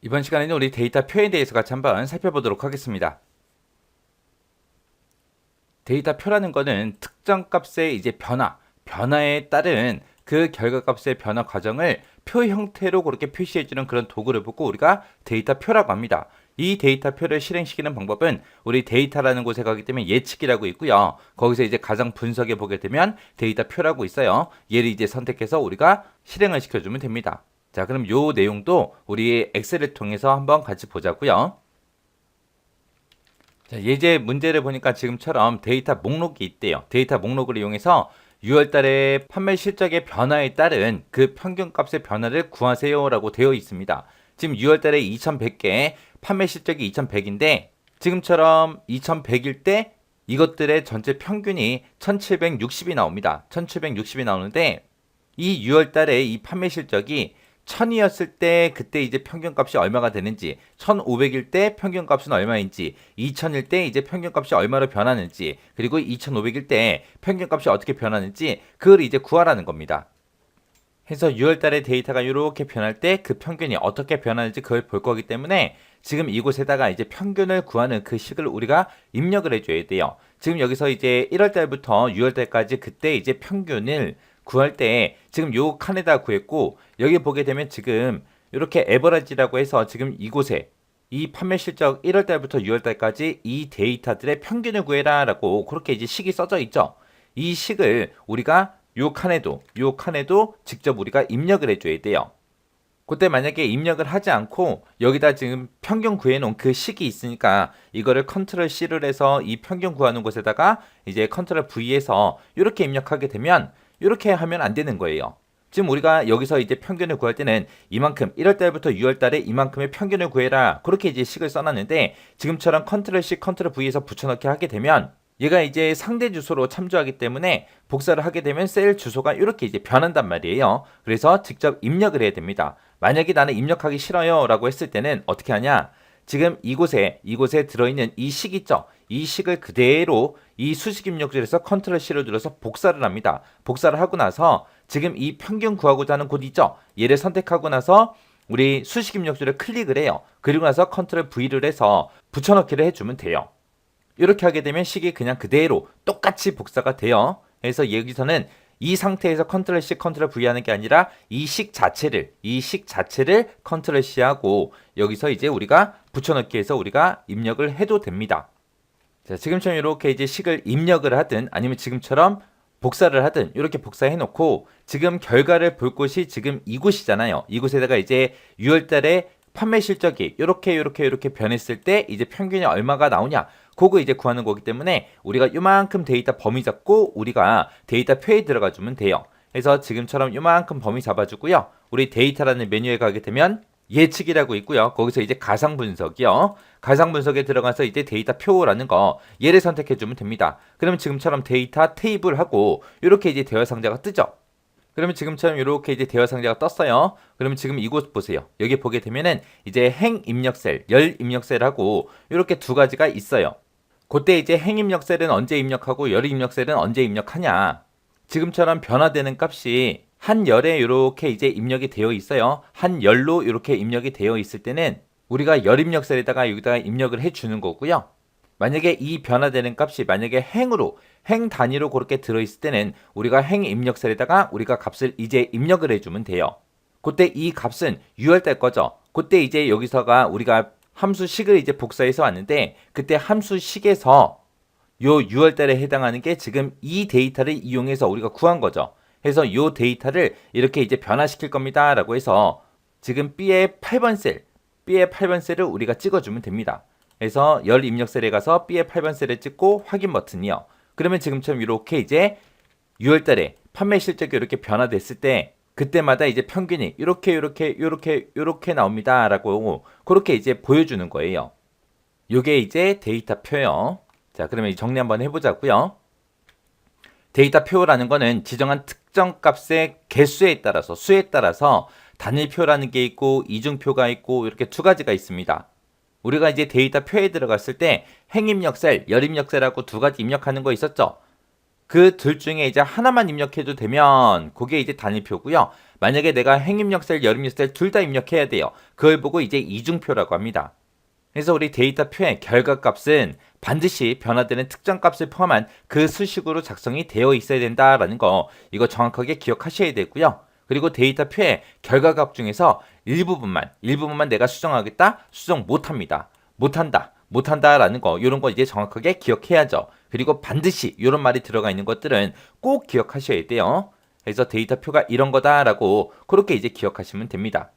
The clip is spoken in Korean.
이번 시간에는 우리 데이터 표에 대해서 같이 한번 살펴보도록 하겠습니다. 데이터 표라는 거는 특정 값의 이제 변화에 따른 그 결과값의 변화 과정을 표 형태로 그렇게 표시해주는 그런 도구를 보고 우리가 데이터 표라고 합니다. 이 데이터 표를 실행시키는 방법은 우리 데이터라는 곳에 가기 때문에 예측이라고 있고요. 거기서 이제 가상 분석에 보게 되면 데이터 표라고 있어요. 얘를 이제 선택해서 우리가 실행을 시켜주면 됩니다. 자, 그럼 요 내용도 우리 엑셀을 통해서 한번 같이 보자고요. 자, 예제 문제를 보니까 지금처럼 데이터 목록이 있대요. 데이터 목록을 이용해서 6월 달에 판매 실적의 변화에 따른 그 평균값의 변화를 구하세요라고 되어 있습니다. 지금 6월 달에 2100개, 판매 실적이 2100인데 지금처럼 2100일 때 이것들의 전체 평균이 1760이 나옵니다. 1760이 나오는데 이 6월 달에 이 판매 실적이 1000이었을 때 그때 이제 평균값이 얼마가 되는지, 1500일 때 평균값은 얼마인지, 2000일 때 이제 평균값이 얼마로 변하는지, 그리고 2500일 때 평균값이 어떻게 변하는지 그걸 이제 구하라는 겁니다. 해서 6월 달에 데이터가 이렇게 변할 때 그 평균이 어떻게 변하는지 그걸 볼 거기 때문에 지금 이곳에다가 이제 평균을 구하는 그 식을 우리가 입력을 해줘야 돼요. 지금 여기서 이제 1월 달부터 6월 달까지 그때 이제 평균을 구할 때 지금 요 칸에다 구했고 여기 보게 되면 지금 이렇게 에버리지라고 해서 지금 이곳에 이 판매 실적 1월 달부터 6월 달까지 이 데이터들의 평균을 구해라 라고 그렇게 이제 식이 써져 있죠. 이 식을 우리가 요 칸에도 직접 우리가 입력을 해줘야 돼요. 그때 만약에 입력을 하지 않고 여기다 지금 평균 구해놓은 그 식이 있으니까 이거를 컨트롤 C를 해서 이 평균 구하는 곳에다가 이제 컨트롤 V에서 이렇게 입력하게 되면 이렇게 하면 안 되는 거예요. 지금 우리가 여기서 이제 평균을 구할 때는 이만큼 1월 달부터 6월 달에 이만큼의 평균을 구해라 그렇게 이제 식을 써놨는데 지금처럼 컨트롤 C 컨트롤 V에서 붙여넣기 하게 되면 얘가 이제 상대 주소로 참조하기 때문에 복사를 하게 되면 셀 주소가 이렇게 이제 변한단 말이에요. 그래서 직접 입력을 해야 됩니다. 만약에 나는 입력하기 싫어요 라고 했을 때는 어떻게 하냐? 지금 이곳에 들어있는 이 식 있죠? 이 식을 그대로 이 수식 입력줄에서 컨트롤 C를 눌러서 복사를 합니다. 복사를 하고 나서 지금 이 평균 구하고자 하는 곳 있죠? 얘를 선택하고 나서 우리 수식 입력줄을 클릭을 해요. 그리고 나서 컨트롤 V를 해서 붙여넣기를 해주면 돼요. 이렇게 하게 되면 식이 그냥 그대로 똑같이 복사가 돼요. 그래서 여기서는 이 상태에서 컨트롤 C, 컨트롤 V 하는 게 아니라 이 식 자체를 컨트롤 C 하고 여기서 이제 우리가 붙여넣기 해서 우리가 입력을 해도 됩니다. 자, 지금처럼 이렇게 이제 식을 입력을 하든 아니면 지금처럼 복사를 하든 이렇게 복사해 놓고 지금 결과를 볼 곳이 지금 이곳이잖아요. 이곳에다가 이제 6월 달에 판매 실적이 이렇게 변했을 때 이제 평균이 얼마가 나오냐 그거 이제 구하는 거기 때문에 우리가 요만큼 데이터 범위 잡고 우리가 데이터 표에 들어가 주면 돼요. 그래서 지금처럼 요만큼 범위 잡아주고요. 우리 데이터라는 메뉴에 가게 되면 예측이라고 있고요. 거기서 이제 가상 분석이요. 가상 분석에 들어가서 이제 데이터 표라는 거 얘를 선택해 주면 됩니다. 그러면 지금처럼 데이터 테이블하고 이렇게 이제 대화 상자가 뜨죠. 그러면 지금처럼 이렇게 이제 대화 상자가 떴어요. 그러면 지금 이곳 보세요. 여기 보게 되면은 이제 행 입력 셀, 열 입력 셀하고 이렇게 두 가지가 있어요. 그때 이제 행 입력 셀은 언제 입력하고 열 입력 셀은 언제 입력하냐. 지금처럼 변화되는 값이 한 열에 이렇게 이제 입력이 되어 있어요. 한 열로 이렇게 입력이 되어 있을 때는 우리가 열 입력 셀에다가 여기다가 입력을 해 주는 거고요. 만약에 이 변화되는 값이 만약에 행 단위로 그렇게 들어있을 때는 우리가 행 입력 셀에다가 우리가 값을 이제 입력을 해주면 돼요. 그때 이 값은 6월달 거죠. 그때 이제 여기서가 우리가 함수식을 이제 복사해서 왔는데 그때 함수식에서 요 6월달에 해당하는 게 지금 이 데이터를 이용해서 우리가 구한 거죠. 해서 요 데이터를 이렇게 이제 변화시킬 겁니다. 라고 해서 지금 B의 8번 셀을 우리가 찍어주면 됩니다. 그래서 열 입력 셀에 가서 B의 8번 셀을 찍고 확인 버튼이요. 그러면 지금처럼 이렇게 이제 6월 달에 판매 실적이 이렇게 변화됐을 때 그때마다 이제 평균이 이렇게 나옵니다. 라고 그렇게 이제 보여주는 거예요. 요게 이제 데이터 표요. 자, 그러면 정리 한번 해보자고요. 데이터 표라는 거는 지정한 특정 값의 개수에 따라서 수에 따라서 단일표라는 게 있고 이중표가 있고 이렇게 두 가지가 있습니다. 우리가 이제 데이터 표에 들어갔을 때 행입력 셀, 열입력 셀하고 두 가지 입력하는 거 있었죠? 그 둘 중에 이제 하나만 입력해도 되면 그게 이제 단일표고요. 만약에 내가 행입력셀, 열입력셀 둘 다 입력해야 돼요. 그걸 보고 이제 이중표라고 합니다. 그래서 우리 데이터표의 결과값은 반드시 변화되는 특정 값을 포함한 그 수식으로 작성이 되어 있어야 된다라는 거 이거 정확하게 기억하셔야 되고요. 그리고 데이터표의 결과값 중에서 일부분만 내가 수정하겠다, 수정 못합니다. 못한다라는 거 이런 거 이제 정확하게 기억해야죠. 그리고 반드시 이런 말이 들어가 있는 것들은 꼭 기억하셔야 돼요. 그래서 데이터표가 이런 거다라고 그렇게 이제 기억하시면 됩니다.